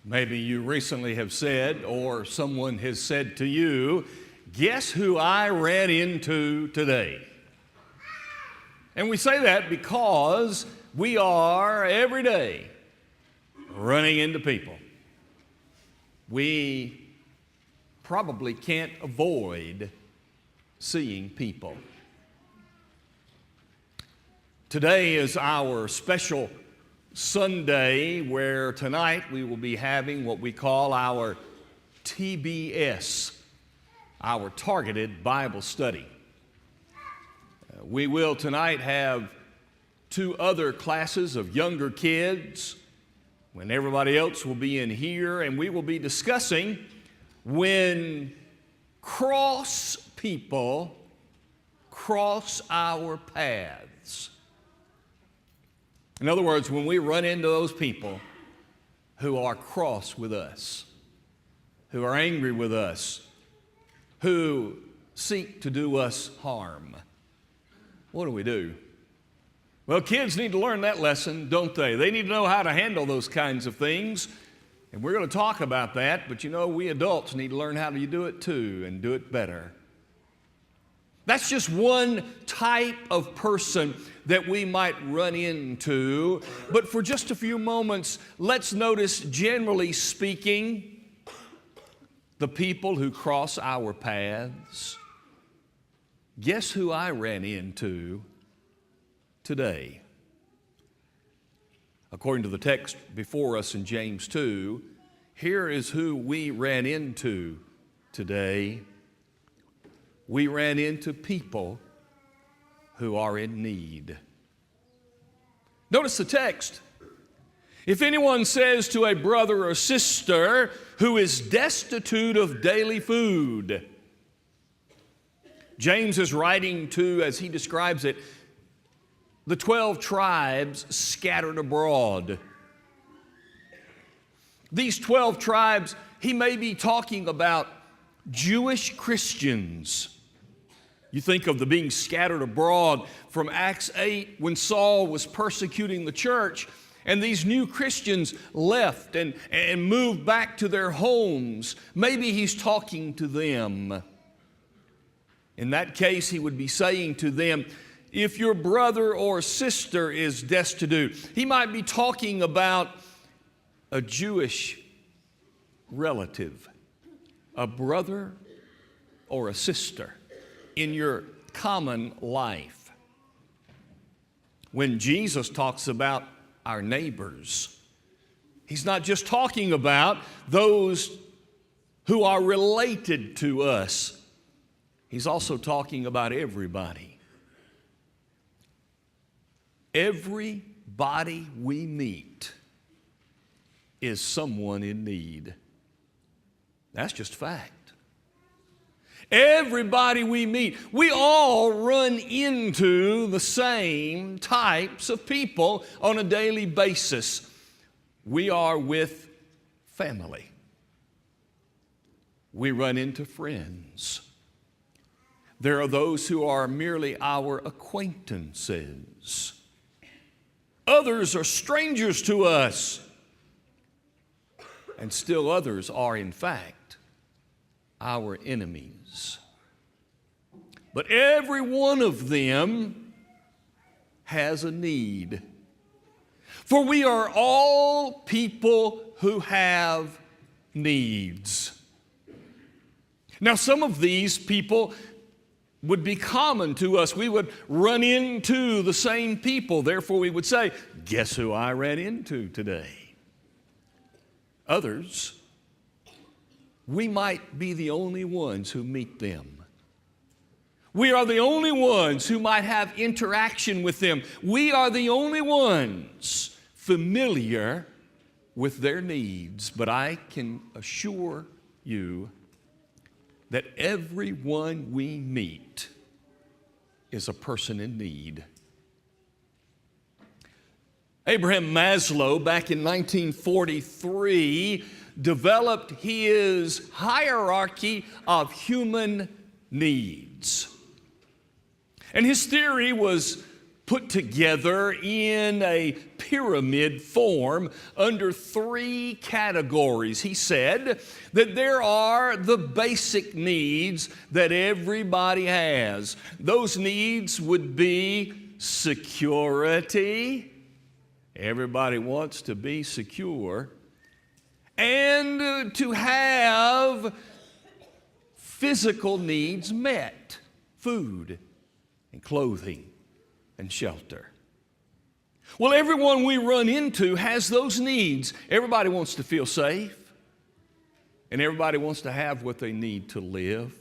Maybe you recently have said, or someone has said to you, guess who I ran into today? And we say that because we are every day running into people. We probably can't avoid seeing people. Today is our special Sunday where tonight we will be having what we call our TBS, our Targeted Bible Study. We will tonight have two other classes of younger kids when everybody else will be in here, and we will be discussing when cross people cross our paths. In other words, when we run into those people who are cross with us, who are angry with us, who seek to do us harm, what do? Well, kids need to learn that lesson, don't they? They need to know how to handle those kinds of things. And we're going to talk about that, but you know, we adults need to learn how to do it too and do it better. That's just one type of person that we might run into. But for just a few moments, let's notice, generally speaking, the people who cross our paths. Guess who I ran into today? According to the text before us in James 2, here is who we ran into today. We ran into people who are in need. Notice the text. If anyone says to a brother or sister who is destitute of daily food, James is writing to, as he describes it, the 12 tribes scattered abroad. These 12 tribes, he may be talking about Jewish Christians. You think of the being scattered abroad from Acts 8 when Saul was persecuting the church, and these new Christians left and moved back to their homes. Maybe he's talking to them. In that case, he would be saying to them, if your brother or sister is destitute, he might be talking about a Jewish relative, a brother or a sister in your common life. When Jesus talks about our neighbors, he's not just talking about those who are related to us. He's also talking about everybody. Everybody we meet is someone in need. That's just fact. Everybody we meet, we all run into the same types of people on a daily basis. We are with family. We run into friends. There are those who are merely our acquaintances. Others are strangers to us. And still others are, in fact, our enemies. But every one of them has a need. For we are all people who have needs. Now, some of these people would be common to us. We would run into the same people. Therefore, we would say, guess who I ran into today? Others, we might be the only ones who meet them. We are the only ones who might have interaction with them. We are the only ones familiar with their needs. But I can assure you that everyone we meet is a person in need. Abraham Maslow, back in 1943, developed his hierarchy of human needs. And his theory was put together in a pyramid form under three categories. He said that there are the basic needs that everybody has. Those needs would be security. Everybody wants to be secure. And to have physical needs met, food and clothing and shelter. Well, everyone we run into has those needs. Everybody wants to feel safe, and everybody wants to have what they need to live.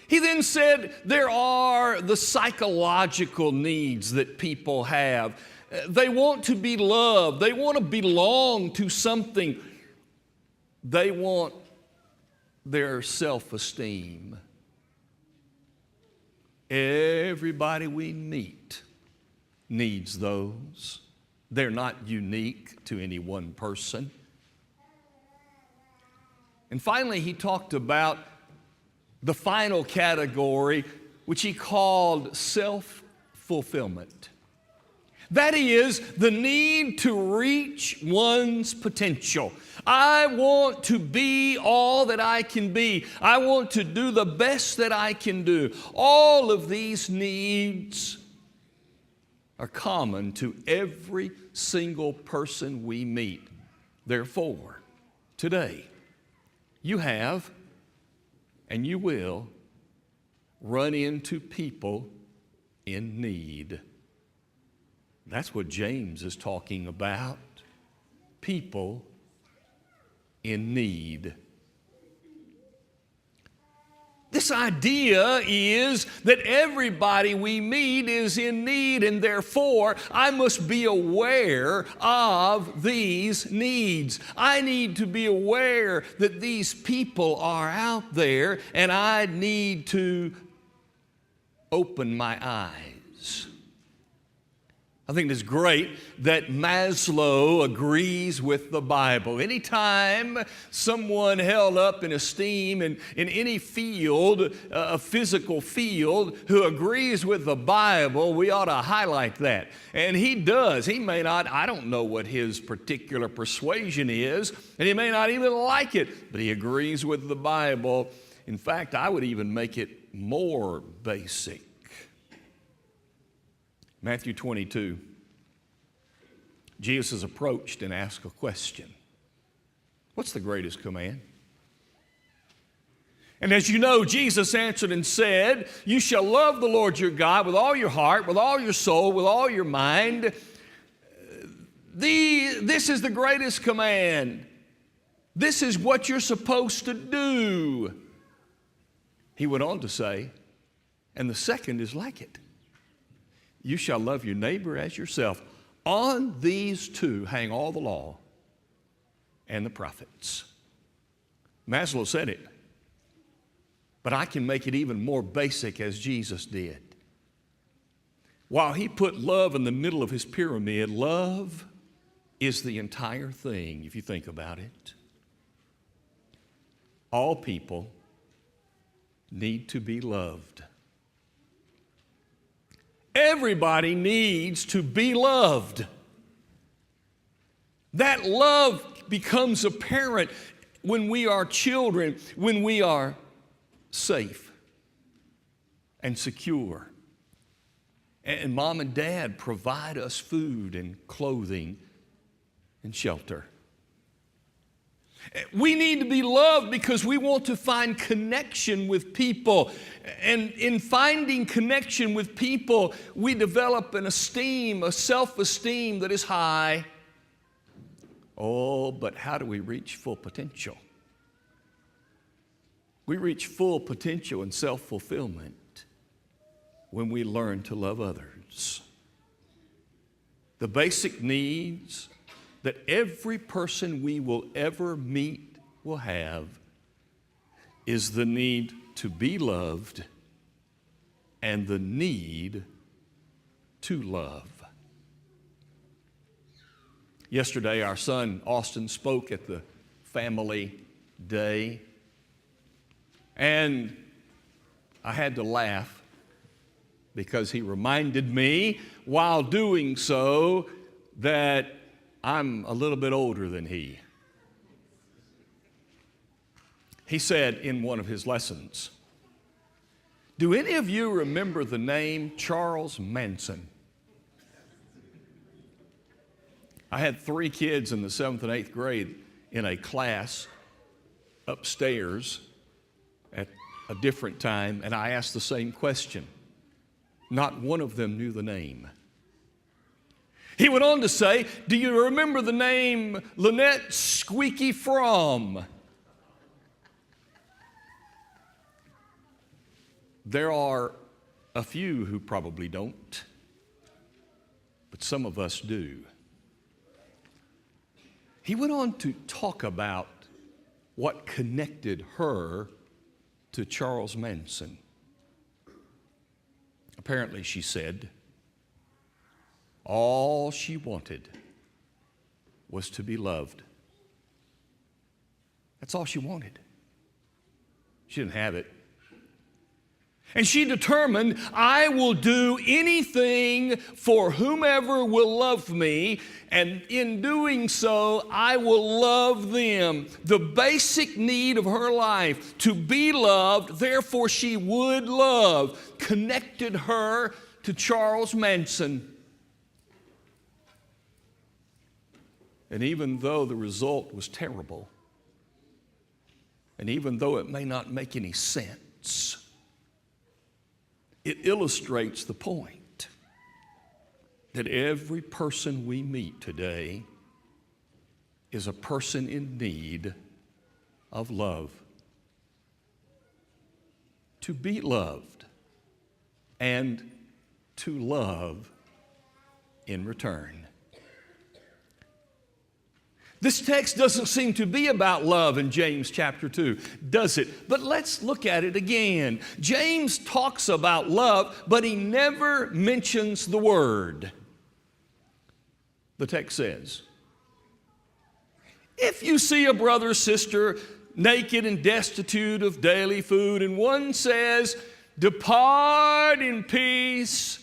He then said there are the psychological needs that people have. They want to be loved. They want to belong to something. They want their self-esteem. Everybody we meet needs those. They're not unique to any one person. And finally, he talked about the final category, which he called self-fulfillment. That is the need to reach one's potential. I want to be all that I can be. I want to do the best that I can do. All of these needs are common to every single person we meet. Therefore, today, you have and you will run into people in need. That's what James is talking about. People in need. This idea is that everybody we meet is in need, and therefore I must be aware of these needs. I need to be aware that these people are out there, and I need to open my eyes. I think it's great that Maslow agrees with the Bible. Anytime someone held up in esteem in any field, a physical field, who agrees with the Bible, we ought to highlight that. And he does. He may not, I don't know what his particular persuasion is, and he may not even like it, but he agrees with the Bible. In fact, I would even make it more basic. Matthew 22, Jesus is approached and asked a question. What's the greatest command? And as you know, Jesus answered and said, you shall love the Lord your God with all your heart, with all your soul, with all your mind. This is the greatest command. This is what you're supposed to do. He went on to say, and the second is like it. You shall love your neighbor as yourself. On these two hang all the law and the prophets. Maslow said it, but I can make it even more basic as Jesus did. While he put love in the middle of his pyramid, love is the entire thing, if you think about it. All people need to be loved. Everybody needs to be loved. That love becomes apparent when we are children, when we are safe and secure. And mom and dad provide us food and clothing and shelter. We need to be loved because we want to find connection with people. And in finding connection with people, we develop an esteem, a self-esteem that is high. Oh, but how do we reach full potential? We reach full potential and self-fulfillment when we learn to love others. The basic needs that every person we will ever meet will have is the need to be loved and the need to love. Yesterday, our son Austin spoke at the family day, and I had to laugh because he reminded me while doing so that I'm a little bit older than he. He said in one of his lessons, "Do any of you remember the name Charles Manson?" I had 3 kids in the 7th and 8th grade in a class upstairs at a different time, and I asked the same question. Not one of them knew the name. He went on to say, "Do you remember the name Lynette Squeaky Fromm?" There are a few who probably don't, but some of us do. He went on to talk about what connected her to Charles Manson. Apparently, she said, all she wanted was to be loved. That's all she wanted. She didn't have it. And she determined, I will do anything for whomever will love me, and in doing so, I will love them. The basic need of her life, to be loved, therefore she would love, connected her to Charles Manson. And even though the result was terrible, and even though it may not make any sense, it illustrates the point that every person we meet today is a person in need of love. To be loved and to love in return. This text doesn't seem to be about love in James chapter 2, does it? But let's look at it again. James talks about love, but he never mentions the word. The text says, if you see a brother or sister naked and destitute of daily food, and one says, depart in peace,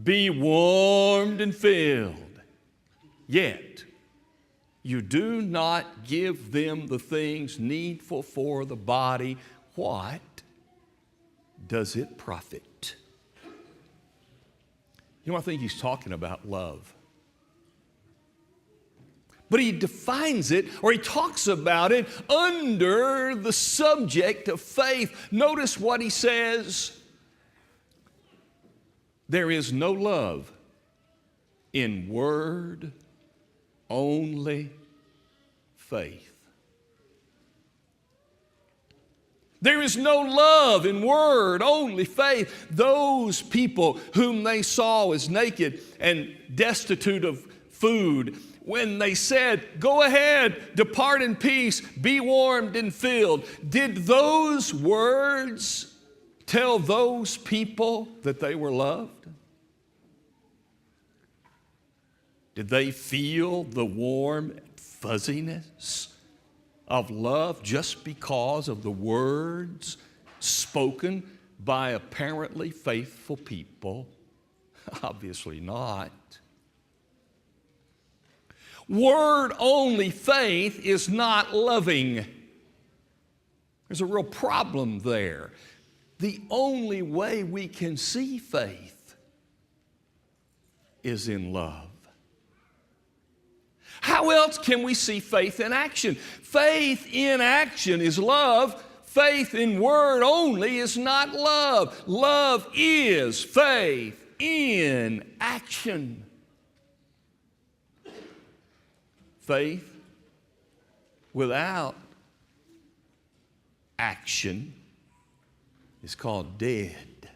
be warmed and filled, yet you do not give them the things needful for the body, what does it profit? You know, I think he's talking about love. But he defines it, or he talks about it under the subject of faith. Notice what he says. There is no love in word, only faith. There is no love in word, only faith. Those people whom they saw as naked and destitute of food, when they said, go ahead, depart in peace, be warmed and filled, did those words tell those people that they were loved? Did they feel the warm fuzziness of love just because of the words spoken by apparently faithful people? Obviously not. Word-only faith is not loving. There's a real problem there. The only way we can see faith is in love. How else can we see faith in action? Faith in action is love. Faith in word only is not love. Love is faith in action. Faith without action is called dead.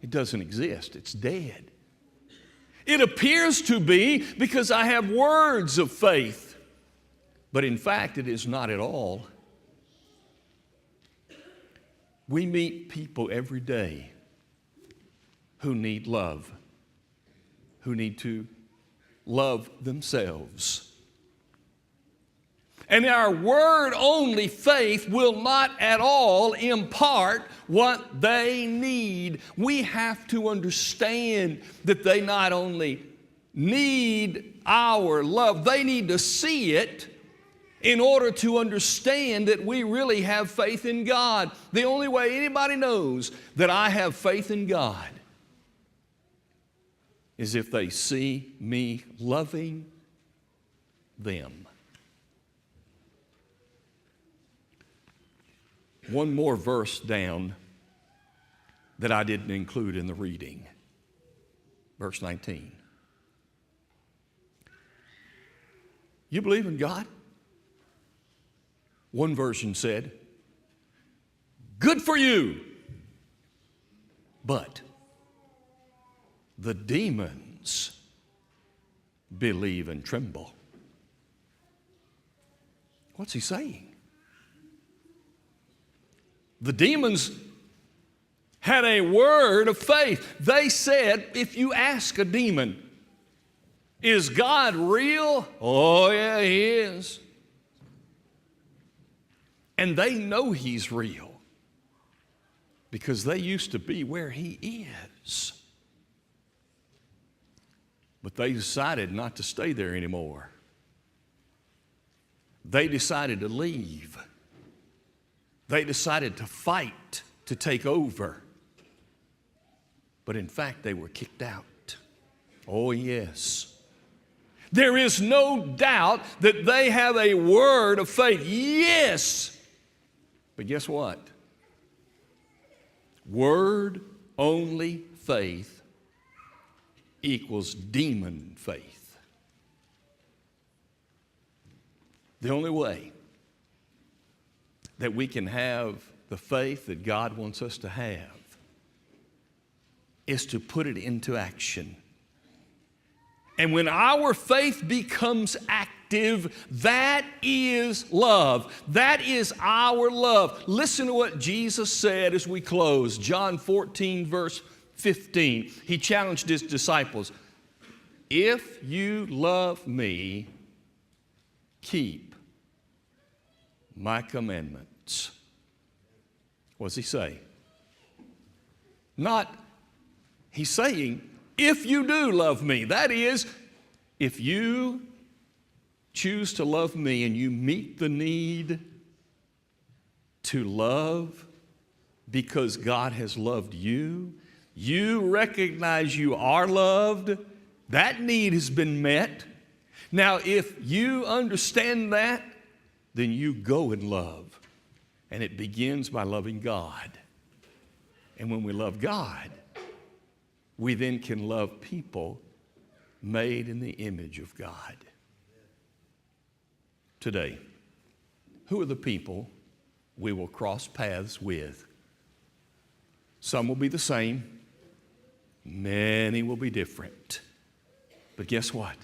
It doesn't exist. It's dead. It appears to be because I have words of faith, but in fact it is not at all. We meet people every day who need love, who need to love themselves. And our word-only faith will not at all impart what they need. We have to understand that they not only need our love, they need to see it in order to understand that we really have faith in God. The only way anybody knows that I have faith in God is if they see me loving them. One more verse down that I didn't include in the reading. Verse 19. You believe in God? One version said, good for you. But the demons believe and tremble. What's he saying? The demons had a word of faith. They said, if you ask a demon, is God real? Oh, yeah, He is. And they know He's real because they used to be where He is. But they decided not to stay there anymore. They decided to leave. They decided to fight to take over. But in fact, they were kicked out. Oh, yes. There is no doubt that they have a word of faith. Yes. But guess what? Word-only faith equals demon faith. The only way that we can have the faith that God wants us to have is to put it into action. And when our faith becomes active, that is love. That is our love. Listen to what Jesus said as we close. John 14, verse 15. He challenged His disciples. If you love me, keep my commandments. What does He say? He's saying, if you do love me, that is, if you choose to love me and you meet the need to love because God has loved you, you recognize you are loved, that need has been met. Now, if you understand that, then you go in love. And it begins by loving God. And when we love God, we then can love people made in the image of God. Today, who are the people we will cross paths with? Some will be the same. Many will be different. But guess what?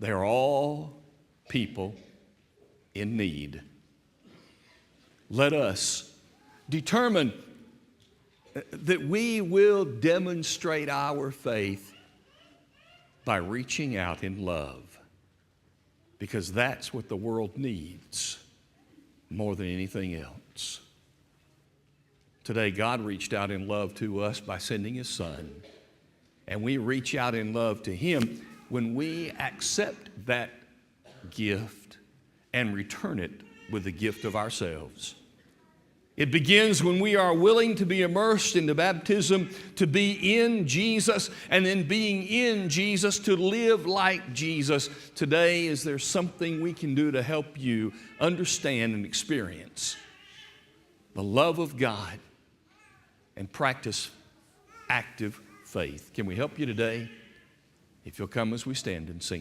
They are all people in need. Let us determine that we will demonstrate our faith by reaching out in love, because that's what the world needs more than anything else. Today, God reached out in love to us by sending His Son, and we reach out in love to Him when we accept that gift and return it with the gift of ourselves. It begins when we are willing to be immersed into baptism, to be in Jesus, and then being in Jesus, to live like Jesus. Today, is there something we can do to help you understand and experience the love of God and practice active faith? Can we help you today? If you'll come as we stand and sing.